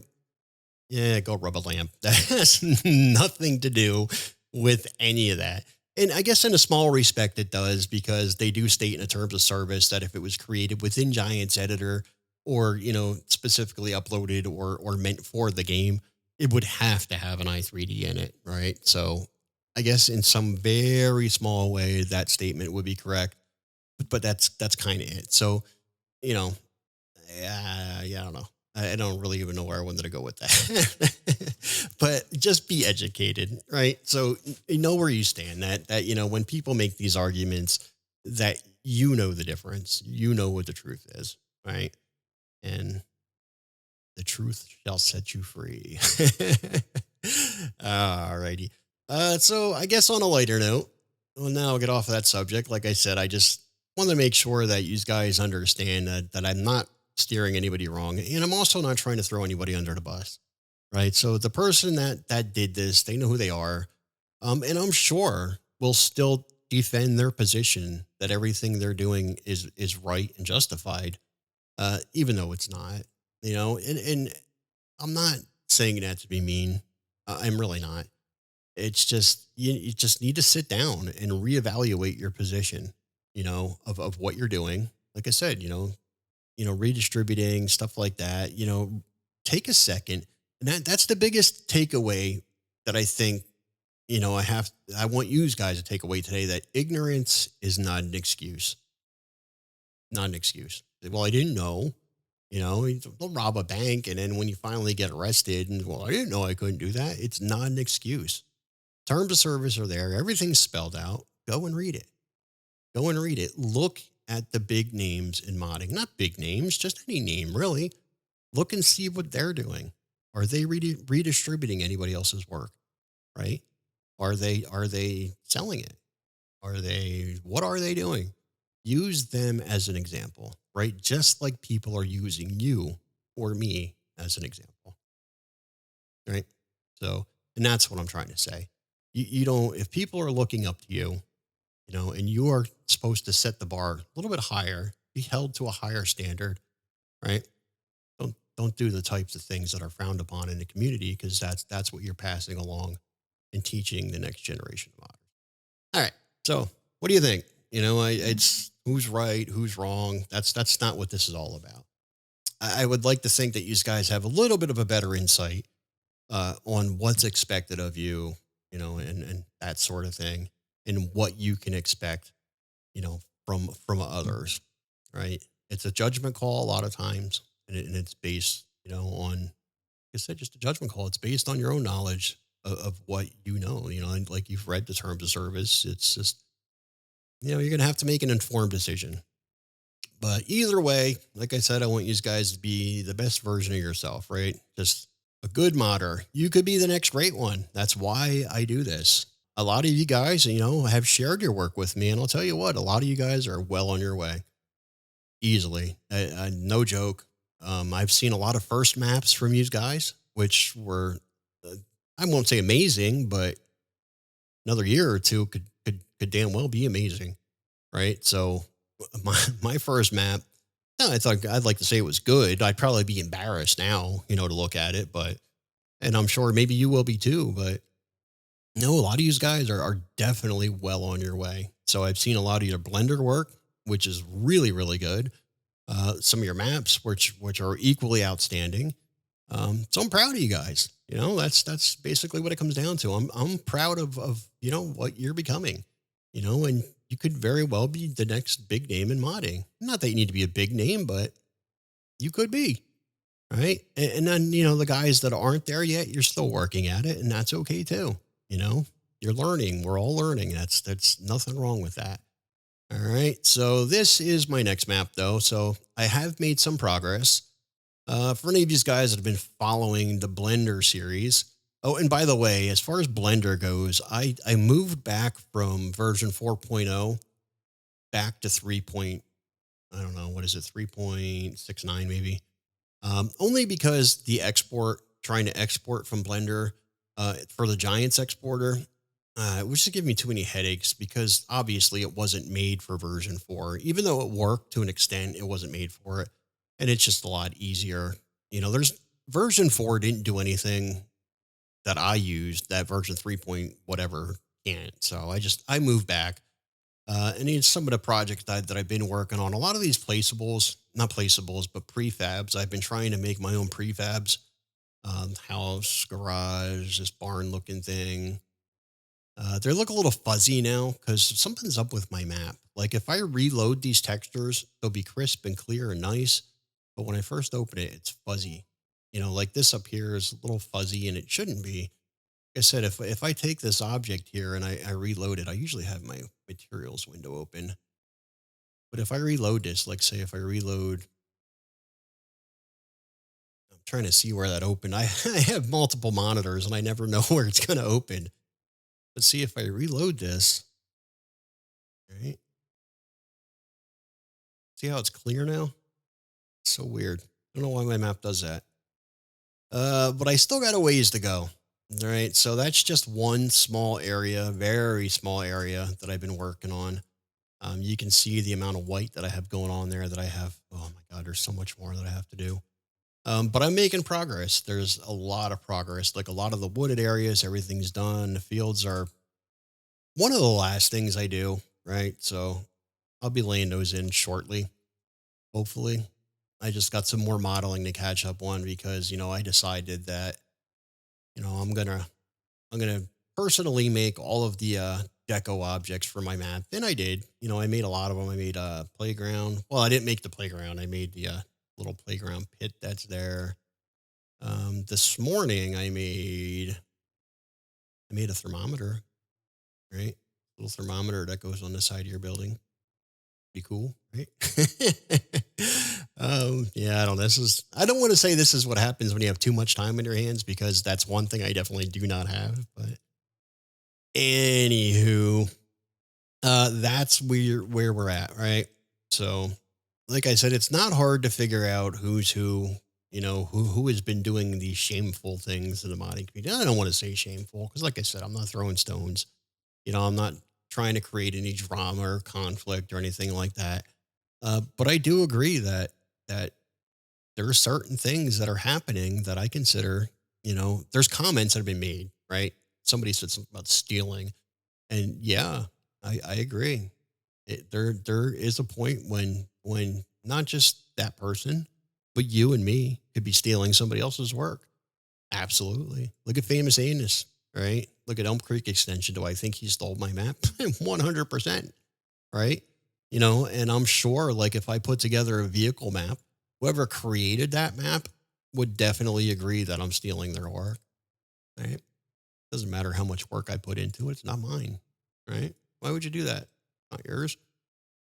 Yeah, go rub a lamp. That has nothing to do with any of that. And I guess in a small respect it does, because they do state in the terms of service that if it was created within Giant's editor, or, specifically uploaded or meant for the game, it would have to have an i3D in it, right? So I guess in some very small way that statement would be correct, but that's kind of it. So, you know, yeah, I don't know. I don't really even know where I wanted to go with that. But just be educated, right? So you know where you stand. That when people make these arguments, that the difference, what the truth is, right? And the truth shall set you free. Alrighty. So I guess on a lighter note, well, now I'll get off of that subject. Like I said, I just want to make sure that you guys understand that I'm not steering anybody wrong, and I'm also not trying to throw anybody under the bus, right? So the person that did this, they know who they are, and I'm sure will still defend their position that everything they're doing is right and justified, even though it's not, and I'm not saying that to be mean. I'm really not. It's just you just need to sit down and reevaluate your position, of what you're doing. Like I said, redistributing stuff like that. Take a second, and that's the biggest takeaway that I think. I want you guys to take away today that ignorance is not an excuse. Not an excuse. Well, I didn't know. They'll rob a bank, and then when you finally get arrested, and well, I didn't know I couldn't do that. It's not an excuse. Terms of service are there. Everything's spelled out. Go and read it. Go and read it. Look at the big names in modding. Not big names, just any name, really. Look and see what they're doing. Are they redistributing anybody else's work? Right? Are they selling it? What are they doing? Use them as an example, right? Just like people are using you or me as an example, right? So, and that's what I'm trying to say. You don't, if people are looking up to you, and you are supposed to set the bar a little bit higher, be held to a higher standard, right? Don't do the types of things that are frowned upon in the community, because that's what you're passing along and teaching the next generation of modders. All right. So what do you think? It's who's right, who's wrong. That's not what this is all about. I would like to think that you guys have a little bit of a better insight on what's expected of you, and that sort of thing, and what you can expect, from others, right? It's a judgment call a lot of times, and it's based, on, like I said, just a judgment call. It's based on your own knowledge of what and like you've read the terms of service. It's just, you're going to have to make an informed decision. But either way, like I said, I want you guys to be the best version of yourself, right? Just a good modder. You could be the next great one. That's why I do this. A lot of you guys, have shared your work with me, and I'll tell you what, a lot of you guys are well on your way. Easily. No joke. I've seen a lot of first maps from you guys, which were, I won't say amazing, but another year or two could damn well be amazing, right? So my first map, no, I thought I'd like to say it was good. I'd probably be embarrassed now, to look at it, but and I'm sure maybe you will be too, but no, a lot of you guys are definitely well on your way. So I've seen a lot of your Blender work, which is really, really good. Some of your maps, which are equally outstanding. So I'm proud of you guys. That's basically what it comes down to. I'm proud of what you're becoming. And you could very well be the next big name in modding. Not that you need to be a big name, but you could be, right? And then the guys that aren't there yet, you're still working at it, and that's okay too. You know, you're learning. We're all learning. That's nothing wrong with that. All right. So this is my next map, though. So I have made some progress. For any of these guys that have been following the Blender series. Oh, and by the way, as far as Blender goes, I moved back from version 4.0 back to 3. I don't know, what is it, 3.69 maybe. Only because trying to export from Blender for the Giants exporter, it was just giving me too many headaches because obviously it wasn't made for version 4. Even though it worked to an extent, it wasn't made for it. And it's just a lot easier. There's version 4 didn't do anything that I used that version 3 point whatever can't. So I moved back. And it's some of the projects that I've been working on. A lot of these placeables, not placeables, but prefabs. I've been trying to make my own prefabs, house, garage, this barn looking thing. They look a little fuzzy now because something's up with my map. Like if I reload these textures, they'll be crisp and clear and nice. But when I first open it, it's fuzzy. Like this up here is a little fuzzy and it shouldn't be. Like I said, if I take this object here and I reload it, I usually have my materials window open. But if I reload this, like say if I reload, I'm trying to see where that opened. I have multiple monitors and I never know where it's going to open. Let's see if I reload this. Right. See how it's clear now? So weird. I don't know why my map does that. But I still got a ways to go. All right. So that's just one small area, very small area that I've been working on. You can see the amount of white that I have going on there that I have. Oh my God, there's so much more that I have to do. But I'm making progress. There's a lot of progress. Like a lot of the wooded areas, everything's done. The fields are one of the last things I do. Right. So I'll be laying those in shortly, hopefully. I just got some more modeling to catch up on because, I decided that, I'm gonna personally make all of the deco objects for my map, and I did. I made a lot of them. I made a playground. Well, I didn't make the playground. I made the little playground pit that's there. This morning I made a thermometer, right? Little thermometer that goes on the side of your building. Be cool, right? Yeah, I don't. I don't want to say this is what happens when you have too much time in your hands because that's one thing I definitely do not have. But anywho, that's where we're at, right? So, like I said, it's not hard to figure out who's who. Who has been doing these shameful things in the modding community. I don't want to say shameful because, like I said, I'm not throwing stones. I'm not trying to create any drama or conflict or anything like that. But I do agree that there are certain things that are happening that I consider. There's comments that have been made, right? Somebody said something about stealing, and yeah, I agree. There is a point when not just that person, but you and me could be stealing somebody else's work. Absolutely. Look at Famous Anus, right? Look at Elm Creek Extension. Do I think he stole my map? 100%, right? And I'm sure like if I put together a vehicle map, whoever created that map would definitely agree that I'm stealing their work, right? Doesn't matter how much work I put into it. It's not mine, right? Why would you do that? Not yours.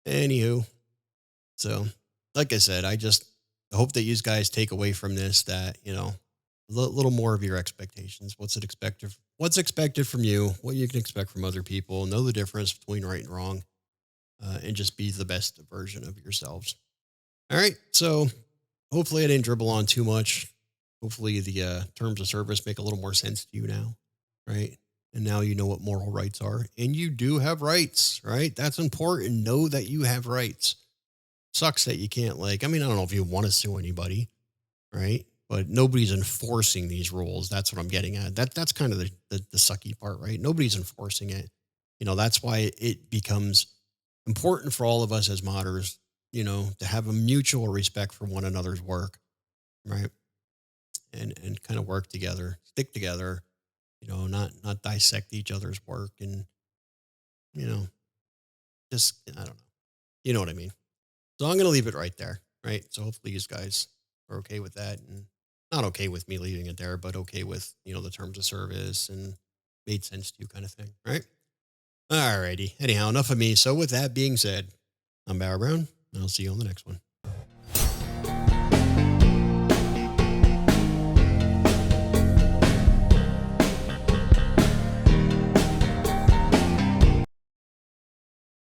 Anywho, so like I said, I just hope that you guys take away from this that, a little more of your expectations. What's expected from you, what you can expect from other people, know the difference between right and wrong, and just be the best version of yourselves. All right. So hopefully I didn't dribble on too much. Hopefully the terms of service make a little more sense to you now. Right. And now you know what moral rights are. And you do have rights, right? That's important. Know that you have rights. Sucks that you can't, like, I mean, I don't know if you want to sue anybody, right? But nobody's enforcing these rules. That's what I'm getting at. That's kind of the sucky part, right? Nobody's enforcing it. That's why it becomes important for all of us as modders, to have a mutual respect for one another's work, right? And kind of work together, stick together, not dissect each other's work and, you know, just I don't know. You know what I mean? So I'm gonna leave it right there, right? So hopefully you guys are okay with that and not okay with me leaving it there, but okay with, the terms of service and made sense to you kind of thing, right? All righty. Anyhow, enough of me. So with that being said, I'm Bauer Brown, and I'll see you on the next one.